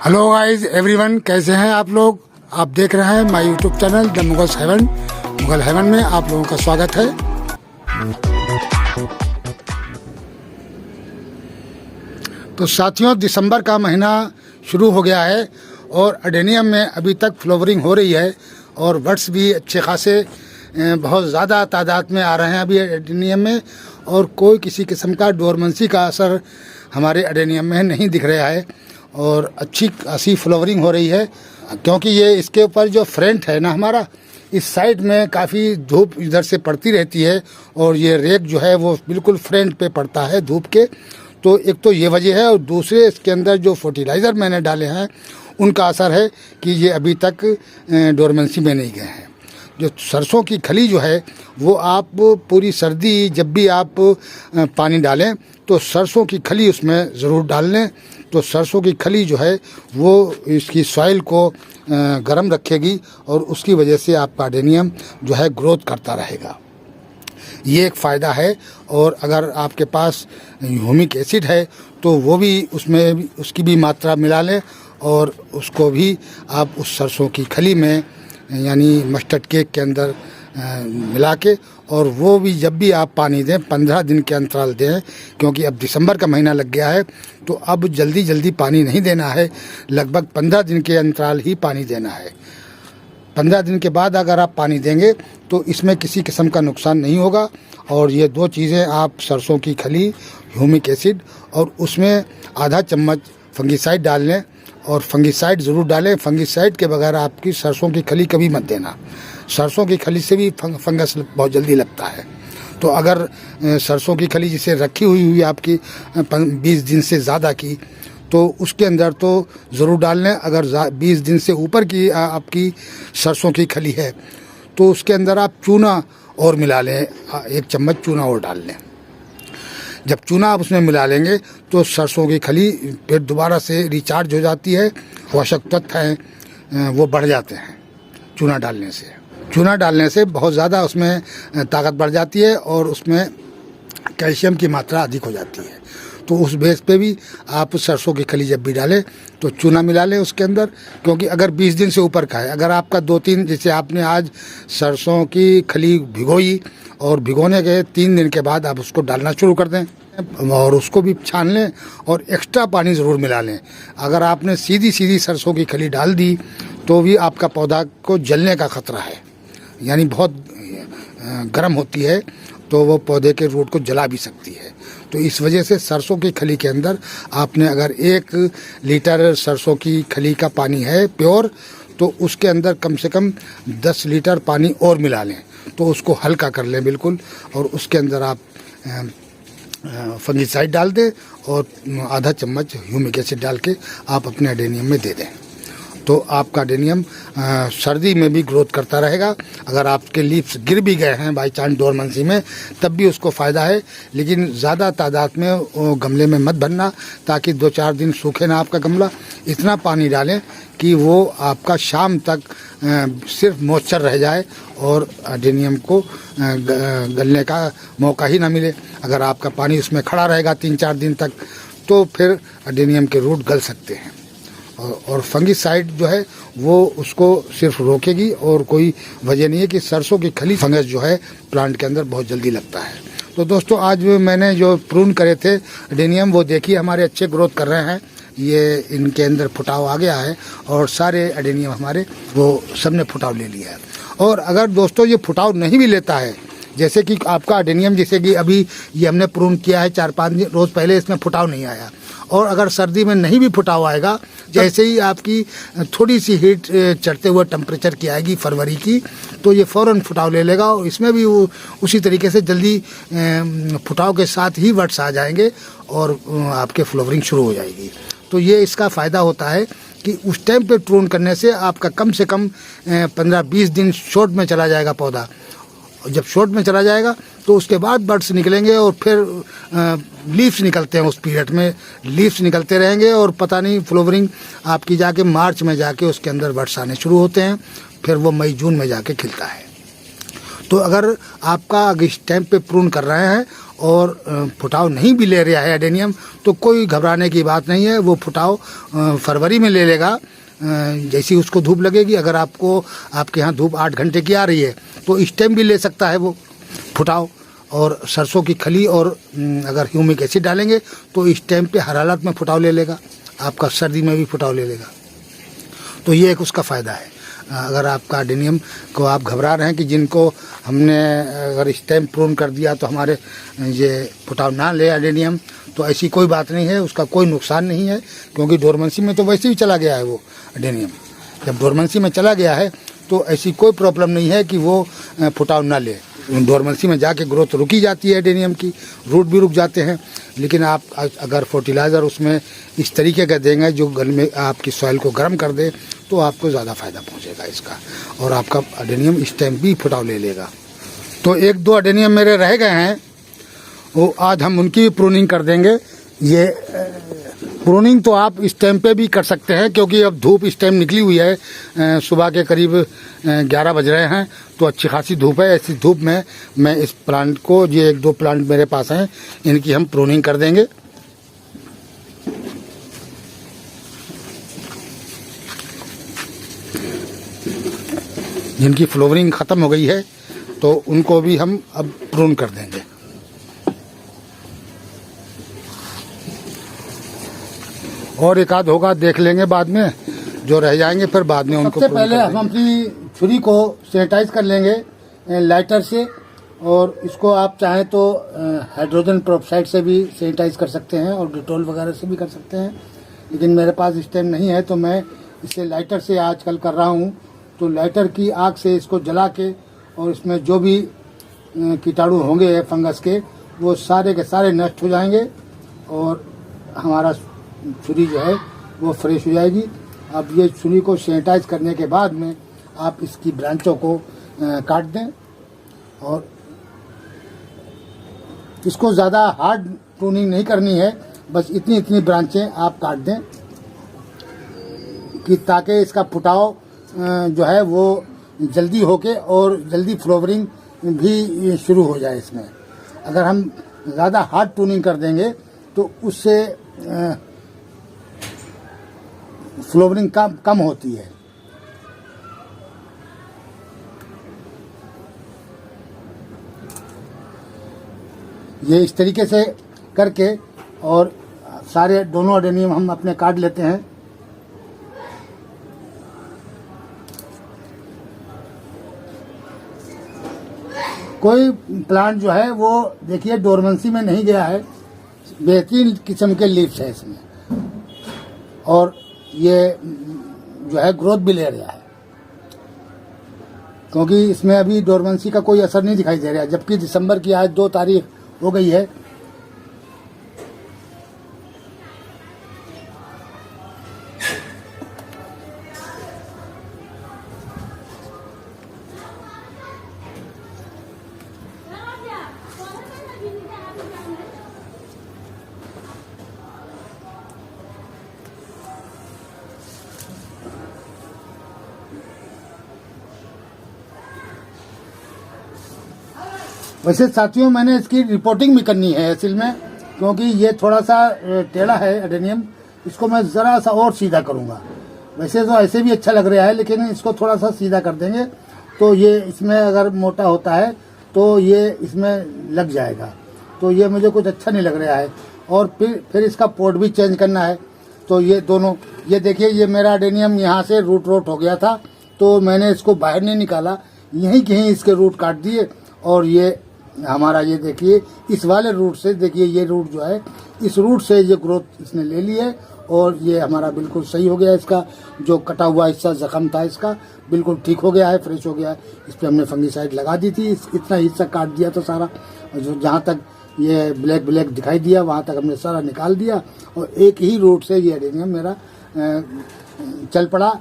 Hello guys everyone, कैसे हैं आप लोग। आप देख रहे हैं my YouTube channel the Mughals heaven. Mughal heaven में आप लोगों का स्वागत है। तो साथियों, दिसंबर का महीना शुरू हो गया है और एडेनियम में अभी तक फ्लावरिंग हो रही है और बर्ड्स भी अच्छे खासे बहुत ज़्यादा तादाद में आ रहे हैं अभी एडेनियम में, और कोई किसी किस्म का डोरमेंसी का असर हमारे एडेनियम में नहीं दिख रहा है और अच्छी खासी फ्लावरिंग हो रही है। क्योंकि ये इसके ऊपर जो फ्रंट है ना हमारा, इस साइड में काफ़ी धूप इधर से पड़ती रहती है और ये रेक जो है वो बिल्कुल फ्रंट पे पड़ता है धूप के। तो एक तो ये वजह है और दूसरे इसके अंदर जो फर्टिलाइज़र मैंने डाले हैं उनका असर है कि ये अभी तक डोरमेंसी में नहीं गए हैं। जो सरसों की खली जो है वो आप पूरी सर्दी जब भी आप पानी डालें तो सरसों की खली उसमें ज़रूर डाल लें। तो सरसों की खली जो है वो इसकी सॉइल को गर्म रखेगी और उसकी वजह से आपका एडेनियम जो है ग्रोथ करता रहेगा। ये एक फ़ायदा है। और अगर आपके पास ह्यूमिक एसिड है तो वो भी उसमें उसकी भी मात्रा मिला लें और उसको भी आप उस सरसों की खली में यानी मस्टर्ड केक के अंदर मिला के, और वो भी जब भी आप पानी दें 15 दिन के अंतराल दें। क्योंकि अब दिसंबर का महीना लग गया है तो अब जल्दी जल्दी पानी नहीं देना है, लगभग 15 दिन के अंतराल ही पानी देना है। 15 दिन के बाद अगर आप पानी देंगे तो इसमें किसी किस्म का नुकसान नहीं होगा। और ये दो चीज़ें आप सरसों की खली, ह्यूमिक एसिड और उसमें आधा चम्मच फंगिसाइड डाल लें, और फंगिसाइड ज़रूर डालें। फंगिसाइड के बगैर आपकी सरसों की खली कभी मत देना। सरसों की खली से भी फंगस बहुत जल्दी लगता है। तो अगर सरसों की खली जिसे रखी हुई आपकी 20 दिन से ज़्यादा की, तो उसके अंदर तो ज़रूर डाल लें। अगर 20 दिन से ऊपर की आपकी सरसों की खली है तो उसके अंदर आप चूना और मिला लें, 1 चम्मच चूना और डाल लें। जब चूना आप उसमें मिला लेंगे तो सरसों की खली फिर दोबारा से रिचार्ज हो जाती है, पोषक तत्व हैं वो बढ़ जाते हैं चूना डालने से। चूना डालने से बहुत ज़्यादा उसमें ताकत बढ़ जाती है और उसमें कैल्शियम की मात्रा अधिक हो जाती है। तो उस बेस पे भी आप सरसों की खली जब भी डालें तो चूना मिला लें उसके अंदर। क्योंकि अगर 20 दिन से ऊपर का है, अगर आपका 2-3 जैसे आपने आज सरसों की खली भिगोई और भिगोने के 3 दिन के बाद आप उसको डालना शुरू कर दें और उसको भी छान लें और एक्स्ट्रा पानी ज़रूर मिला लें। अगर आपने सीधी सीधी सरसों की खली डाल दी तो भी आपका पौधा को जलने का ख़तरा है, यानी बहुत गर्म होती है तो वो पौधे के रूट को जला भी सकती है। तो इस वजह से सरसों की खली के अंदर आपने अगर 1 लीटर सरसों की खली का पानी है प्योर, तो उसके अंदर कम से कम 10 लीटर पानी और मिला लें। तो उसको हल्का कर लें बिल्कुल, और उसके अंदर आप फंगिसाइड डाल दें और आधा चम्मच ह्यूमिक एसिड डाल के आप अपने एडेनियम में दे दें। तो आपका एडेनियम सर्दी में भी ग्रोथ करता रहेगा। अगर आपके लीव्स गिर भी गए हैं बाई चांस डोरमेंसी में, तब भी उसको फ़ायदा है। लेकिन ज़्यादा तादाद में गमले में मत भरना ताकि 2-4 दिन सूखे ना आपका गमला। इतना पानी डालें कि वो आपका शाम तक सिर्फ मॉइस्चर रह जाए और एडेनियम को गलने का मौका ही ना मिले। अगर आपका पानी उसमें खड़ा रहेगा 3-4 दिन तक तो फिर एडेनियम के रूट गल सकते हैं। और फंगिसाइड जो है वो उसको सिर्फ रोकेगी और कोई वजह नहीं है कि सरसों की खली फंगस जो है प्लांट के अंदर बहुत जल्दी लगता है। तो दोस्तों, आज मैंने जो प्रून करे थे एडेनियम वो देखिए हमारे अच्छे ग्रोथ कर रहे हैं। ये इनके अंदर फुटाव आ गया है और सारे एडेनियम हमारे वो सब ने फुटाव ले लिया है। और अगर दोस्तों ये फुटाव नहीं भी लेता है, जैसे कि आपका एडेनियम जैसे कि अभी ये हमने प्रून किया है 4-5 रोज़ पहले, इसमें फुटाव नहीं आया। और अगर सर्दी में नहीं भी फुटाव आएगा, जैसे ही आपकी थोड़ी सी हीट चढ़ते हुए टेम्परेचर की आएगी फरवरी की, तो ये फ़ौरन फुटाव ले लेगा और इसमें भी वो उसी तरीके से जल्दी फुटाव के साथ ही वर्ड्स आ जाएंगे और आपके फ्लावरिंग शुरू हो जाएगी। तो ये इसका फ़ायदा होता है कि उस टाइम पे प्रून करने से आपका कम से कम 15-20 दिन शॉर्ट में चला जाएगा पौधा। जब शॉर्ट में चला जाएगा तो उसके बाद बर्ड्स निकलेंगे और फिर लीव्स निकलते हैं। उस पीरियड में लीव्स निकलते रहेंगे और पता नहीं फ्लावरिंग आपकी जाके मार्च में जाके उसके अंदर बर्ड्स आने शुरू होते हैं, फिर वो मई-जून में जाके खिलता है। तो अगर आपका इस टाइम पे प्रून कर रहे हैं और फुटाव नहीं भी ले रहा है एडेनियम, तो कोई घबराने की बात नहीं है। वो फुटाव फरवरी में ले लेगा जैसी उसको धूप लगेगी। अगर आपके यहाँ धूप 8 घंटे की आ रही है तो इस टाइम भी ले सकता है वो फुटाव। और सरसों की खली और अगर ह्यूमिक एसिड डालेंगे तो इस टाइम पे हर हालत में फुटाव ले लेगा, आपका सर्दी में भी फुटाव ले लेगा। तो ये एक उसका फ़ायदा है। अगर आपका एडेनियम को आप घबरा रहे हैं कि जिनको हमने अगर इस टाइम प्रून कर दिया तो हमारे ये फुटाव ना ले एडेनियम, तो ऐसी कोई बात नहीं है, उसका कोई नुकसान नहीं है। क्योंकि डोरमेंसी में तो वैसे ही चला गया है वो एडेनियम। जब डोरमेंसी में चला गया है तो ऐसी कोई प्रॉब्लम नहीं है कि वो फुटाव ना ले। डोरमेंसी में जाके ग्रोथ रुकी जाती है एडेनियम की, रूट भी रुक जाते हैं। लेकिन आप अगर फर्टिलाइज़र उसमें इस तरीके का देंगे जो घर में आपकी सॉइल को गर्म कर दे, तो आपको ज़्यादा फ़ायदा पहुंचेगा इसका, और आपका एडेनियम इस टाइम भी फुटाव ले लेगा। तो 1-2 एडेनियम मेरे रह गए हैं, वो आज हम उनकी भी प्रूनिंग कर देंगे। ये प्रूनिंग तो आप इस टाइम पे भी कर सकते हैं, क्योंकि अब धूप इस टाइम निकली हुई है, सुबह के करीब 11 बज रहे हैं, तो अच्छी खासी धूप है। ऐसी धूप में मैं इस प्लांट को, ये 1-2 प्लांट मेरे पास हैं, इनकी हम प्रूनिंग कर देंगे। जिनकी फ्लावरिंग ख़त्म हो गई है तो उनको भी हम अब प्रून कर देंगे। और एक आध होगा देख लेंगे बाद में, जो रह जाएंगे फिर बाद में उनको। सबसे पहले हम अपनी छुरी को सैनिटाइज कर लेंगे लाइटर से, और इसको आप चाहें तो हाइड्रोजन पेरोक्साइड से भी सैनिटाइज कर सकते हैं और डिटॉल वगैरह से भी कर सकते हैं। लेकिन मेरे पास इस टाइम नहीं है, तो मैं इसे लाइटर से आजकल कर रहा हूँ। तो लाइटर की आग से इसको जला के, और इसमें जो भी कीटाणु होंगे फंगस के, वो सारे के सारे नष्ट हो जाएंगे और हमारा छुरी जो है वो फ्रेश हो जाएगी। अब ये छुरी को सैनिटाइज करने के बाद में आप इसकी ब्रांचों को काट दें, और इसको ज़्यादा हार्ड प्रूनिंग नहीं करनी है, बस इतनी ब्रांचें आप काट दें कि ताकि इसका फुटाव जो है वो जल्दी होके और जल्दी फ्लावरिंग भी शुरू हो जाए इसमें। अगर हम ज़्यादा हार्ड प्रूनिंग कर देंगे तो उससे फ्लावरिंग कम होती है। ये इस तरीके से करके, और सारे दोनों एडेनियम हम अपने काट लेते हैं। कोई प्लांट जो है वो देखिए डोरमेंसी में नहीं गया है, बेहतरीन किस्म के लीव्स है इसमें, और ये जो है ग्रोथ भी ले रहा है, क्योंकि इसमें अभी डोरमेंसी का कोई असर नहीं दिखाई दे रहा है। जबकि दिसंबर की आज 2 तारीख हो गई है। वैसे साथियों, मैंने इसकी रिपोर्टिंग भी करनी है असल में, क्योंकि ये थोड़ा सा टेढ़ा है एडेनियम। इसको मैं ज़रा सा और सीधा करूँगा। वैसे तो ऐसे भी अच्छा लग रहा है, लेकिन इसको थोड़ा सा सीधा कर देंगे तो ये इसमें अगर मोटा होता है तो ये इसमें लग जाएगा। तो ये मुझे कुछ अच्छा नहीं लग रहा है। और फिर इसका पोर्ट भी चेंज करना है। तो ये दोनों, ये देखिए, ये मेरा एडेनियम यहाँ से रूट हो गया था, तो मैंने इसको बाहर नहीं निकाला, यहीं कहीं इसके रूट काट दिए। और ये हमारा, ये देखिए, इस वाले रूट से, देखिए ये रूट जो है, इस रूट से ये ग्रोथ इसने ले ली है, और ये हमारा बिल्कुल सही हो गया। इसका जो कटा हुआ हिस्सा जख्म था इसका बिल्कुल ठीक हो गया है, फ्रेश हो गया है। इस पर हमने फंगीसाइड लगा दी थी, इतना हिस्सा काट दिया था सारा, और जो जहाँ तक ये ब्लैक दिखाई दिया वहाँ तक हमने सारा निकाल दिया, और एक ही रूट से ये एडेनियम मेरा चल पड़ा।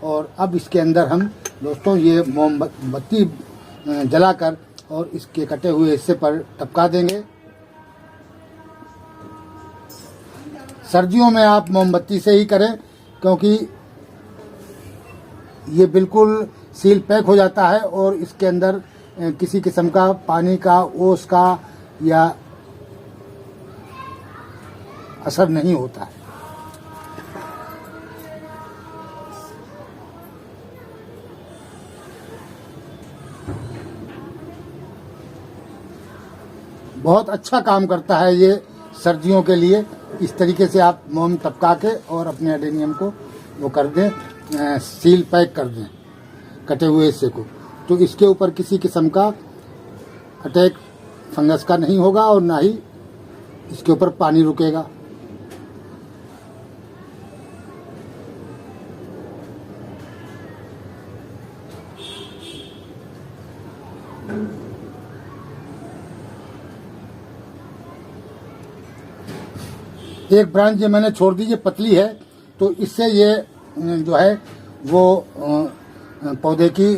और अब इसके अंदर हम दोस्तों ये मोमबत्ती जलाकर और इसके कटे हुए हिस्से पर टपका देंगे। सर्दियों में आप मोमबत्ती से ही करें, क्योंकि ये बिल्कुल सील पैक हो जाता है और इसके अंदर किसी किस्म का पानी का, ओस का या असर नहीं होता है। बहुत अच्छा काम करता है ये सर्दियों के लिए। इस तरीके से आप मोम टपका के और अपने एडेनियम को वो कर दें, सील पैक कर दें कटे हुए हिस्से को, तो इसके ऊपर किसी किस्म का अटैक फंगस का नहीं होगा और ना ही इसके ऊपर पानी रुकेगा। एक ब्रांच जो मैंने छोड़ दी, ये पतली है, तो इससे ये जो है वो पौधे की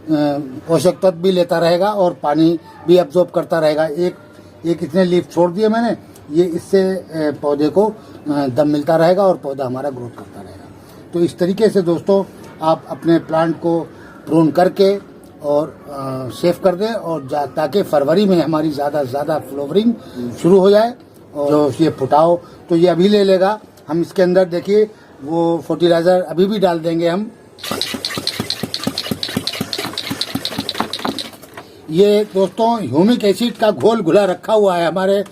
पोषक तत्व भी लेता रहेगा और पानी भी अब्जॉर्ब करता रहेगा। एक इतने लीफ छोड़ दिए मैंने, ये इससे पौधे को दम मिलता रहेगा और पौधा हमारा ग्रोथ करता रहेगा। तो इस तरीके से दोस्तों आप अपने प्लांट को प्रून करके और सेफ कर दें और ताकि फरवरी में हमारी ज़्यादा से ज़्यादा फ्लावरिंग शुरू हो जाए। और जो ये फुटाओ तो ये अभी ले लेगा। हम इसके अंदर देखिए वो फर्टिलाइज़र अभी भी डाल देंगे हम। ये दोस्तों ह्यूमिक एसिड का घोल घुला रखा हुआ है हमारे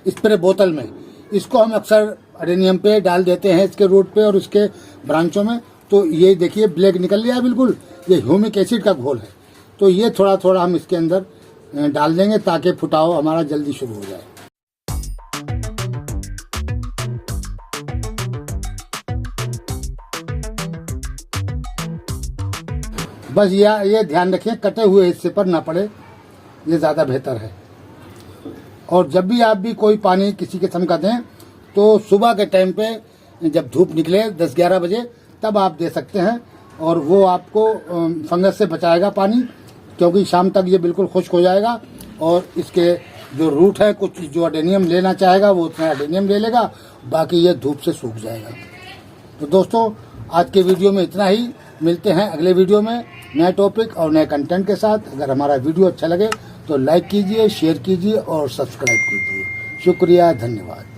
स्प्रे बोतल में। इसको हम अक्सर एडेनियम पे डाल देते हैं, इसके रूट पे और इसके ब्रांचों में। तो ये देखिए ब्लैक निकल गया बिल्कुल, ये ह्यूमिक एसिड का घोल है। तो ये थोड़ा थोड़ा हम इसके अंदर डाल देंगे ताकि फुटाव हमारा जल्दी शुरू हो जाए। बस ये ध्यान रखिए कटे हुए हिस्से पर ना पड़े, ये ज़्यादा बेहतर है। और जब भी आप भी कोई पानी किसी किस्म का दें तो सुबह के टाइम पे जब धूप निकले 10-11 बजे तब आप दे सकते हैं, और वो आपको फंगस से बचाएगा पानी, क्योंकि शाम तक ये बिल्कुल खुश्क हो जाएगा और इसके जो रूट है, कुछ जो एडेनियम लेना चाहेगा वो उतना एडेनियम ले लेगा, बाकी ये धूप से सूख जाएगा। तो दोस्तों आज के वीडियो में इतना ही। मिलते हैं अगले वीडियो में नए टॉपिक और नए कंटेंट के साथ। अगर हमारा वीडियो अच्छा लगे तो लाइक कीजिए, शेयर कीजिए और सब्सक्राइब कीजिए। शुक्रिया, धन्यवाद।